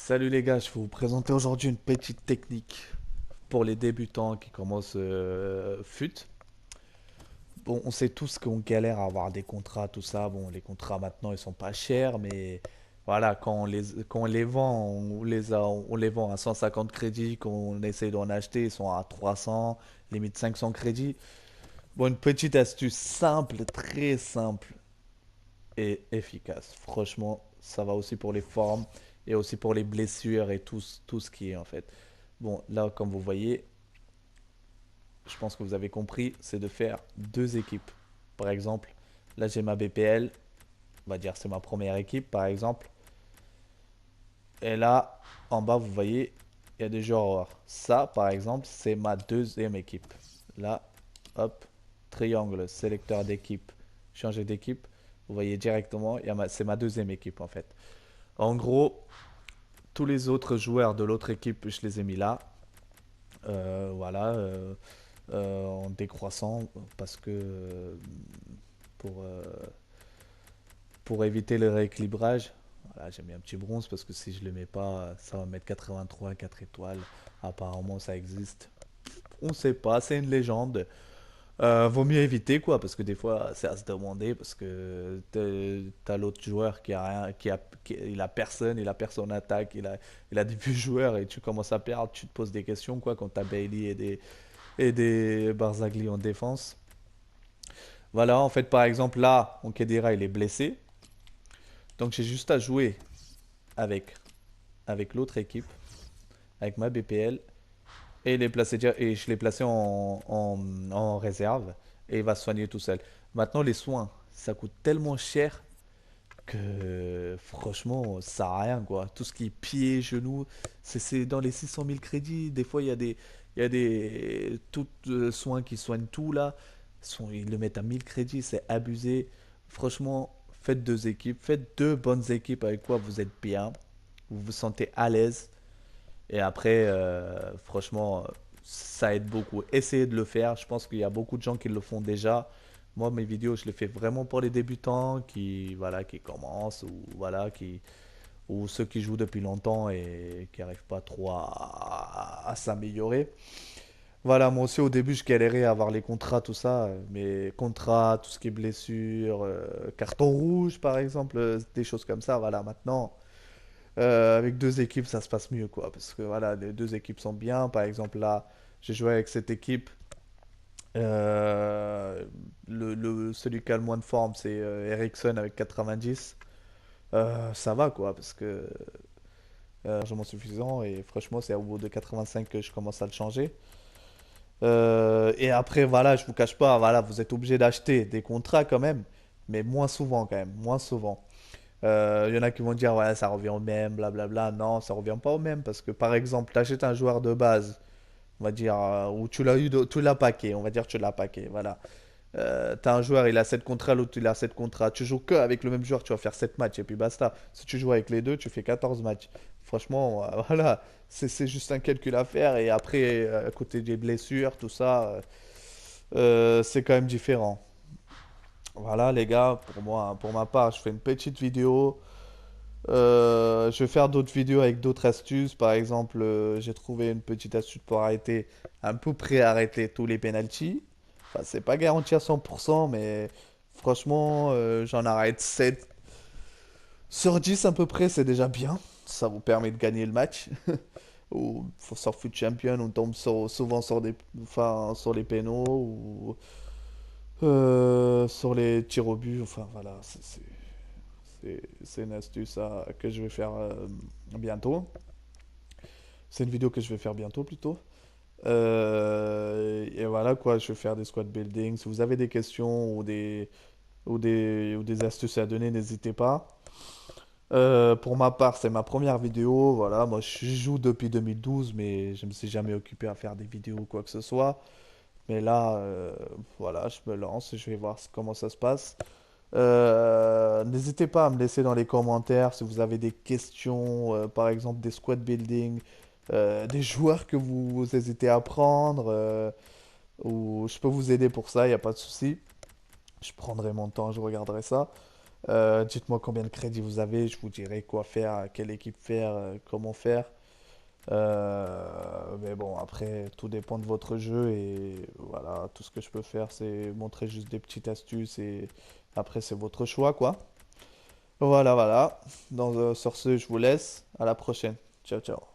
Salut les gars, je vais vous présenter aujourd'hui une petite technique pour les débutants qui commencent FUT. Bon, on sait tous qu'on galère à avoir des contrats, tout ça. Bon, les contrats maintenant ils sont pas chers, mais voilà, quand on les vend, on les vend à 150 crédits, quand on essaie d'en acheter, ils sont à 300, limite 500 crédits. Bon, une petite astuce simple, très simple et efficace. Franchement, ça va aussi pour les formes et aussi pour les blessures et tout ce qui est en fait. Bon, là, comme vous voyez, je pense que vous avez compris, c'est de faire deux équipes. Par exemple, là j'ai ma BPL, on va dire c'est ma première équipe par exemple. Et là, en bas, vous voyez, il y a des joueurs. Ça, par exemple, c'est ma deuxième équipe. Là, hop, triangle, sélecteur d'équipe, changer d'équipe. Vous voyez directement, c'est ma deuxième équipe en fait. En gros, tous les autres joueurs de l'autre équipe, je les ai mis là. Voilà, en décroissant parce que pour, euh, pour éviter le rééquilibrage. Voilà, j'ai mis un petit bronze parce que si je le mets pas, ça va mettre 83, 4 étoiles. Apparemment, ça existe. On sait pas, c'est une légende. Vaut mieux éviter quoi, parce que des fois c'est à se demander, parce que t'as l'autre joueur qui a rien, il a personne, il a personne en attaque, il a des vieux joueurs et tu commences à perdre, tu te poses des questions quoi quand t'as Bailey et des Barzagli en défense. Voilà, en fait par exemple là, Kedira il est blessé, donc j'ai juste à jouer avec, avec l'autre équipe, avec ma BPL, et je l'ai placé en réserve, et il va se soigner tout seul. Maintenant les soins, ça coûte tellement cher que franchement, ça sert à rien quoi. Tout ce qui est pieds, genoux, c'est dans les 600 000 crédits. Des fois, il y a des tout, soins qui soignent tout là. Ils le mettent à 1000 crédits, c'est abusé. Franchement, faites deux équipes, faites deux bonnes équipes avec quoi vous êtes bien, vous vous sentez à l'aise. Et après, franchement, ça aide beaucoup. Essayez de le faire. Je pense qu'il y a beaucoup de gens qui le font déjà. Moi, mes vidéos, je les fais vraiment pour les débutants qui, voilà, qui commencent ou, voilà, ou ceux qui jouent depuis longtemps et qui n'arrivent pas trop à s'améliorer. Voilà, moi aussi au début, je galérais à avoir les contrats, tout ça. Mais contrats, tout ce qui est blessure, carton rouge par exemple, des choses comme ça. Voilà, maintenant, avec deux équipes, ça se passe mieux, quoi. Parce que voilà, les deux équipes sont bien. Par exemple, là, j'ai joué avec cette équipe. Euh, celui qui a le moins de forme, c'est Ericsson avec 90. Ça va, quoi, parce que largement suffisant. Et franchement, c'est au bout de 85 que je commence à le changer. Et après, voilà, je vous cache pas, voilà, vous êtes obligé d'acheter des contrats quand même, mais moins souvent quand même, moins souvent. Il y en a qui vont dire, ouais, ça revient au même, blablabla. Non, ça revient pas au même parce que par exemple, tu achètes un joueur de base, on va dire, où tu l'as eu, tu l'as paqué, on va dire, tu l'as paqué, voilà. T'as un joueur, il a 7 contrats, l'autre il a 7 contrats. Tu joues que avec le même joueur, tu vas faire 7 matchs et puis basta. Si tu joues avec les deux, tu fais 14 matchs. Franchement, voilà, c'est juste un calcul à faire et après, à côté des blessures, tout ça, c'est quand même différent. Voilà, les gars, pour moi, pour ma part, je fais une petite vidéo. Je vais faire d'autres vidéos avec d'autres astuces. Par exemple, j'ai trouvé une petite astuce pour arrêter, à peu près arrêter tous les penalties. Enfin, c'est pas garanti à 100%, mais franchement, j'en arrête 7 sur 10 à peu près, c'est déjà bien. Ça vous permet de gagner le match. Ou sur Foot Champion, on tombe souvent sur enfin, sur les pénaux ou sur les tirs au but. Enfin, voilà, c'est une astuce que je vais faire bientôt. C'est une vidéo que je vais faire bientôt plutôt. Et voilà quoi, je vais faire des squad building. Si vous avez des questions ou des astuces à donner, n'hésitez pas. Pour ma part, c'est ma première vidéo. Voilà, moi je joue depuis 2012, mais je me suis jamais occupé à faire des vidéos ou quoi que ce soit. Mais là, voilà, je me lance et je vais voir comment ça se passe. N'hésitez pas à me laisser dans les commentaires si vous avez des questions, par exemple des squad building, des joueurs que vous hésitez à prendre, ou je peux vous aider pour ça, il n'y a pas de souci. Je prendrai mon temps, je regarderai ça. Dites-moi combien de crédits vous avez, je vous dirai quoi faire, quelle équipe faire, comment faire. Mais bon, après, tout dépend de votre jeu et voilà, tout ce que je peux faire, c'est montrer juste des petites astuces et après, c'est votre choix, quoi. Voilà, voilà. Sur ce, je vous laisse. À la prochaine. Ciao, ciao.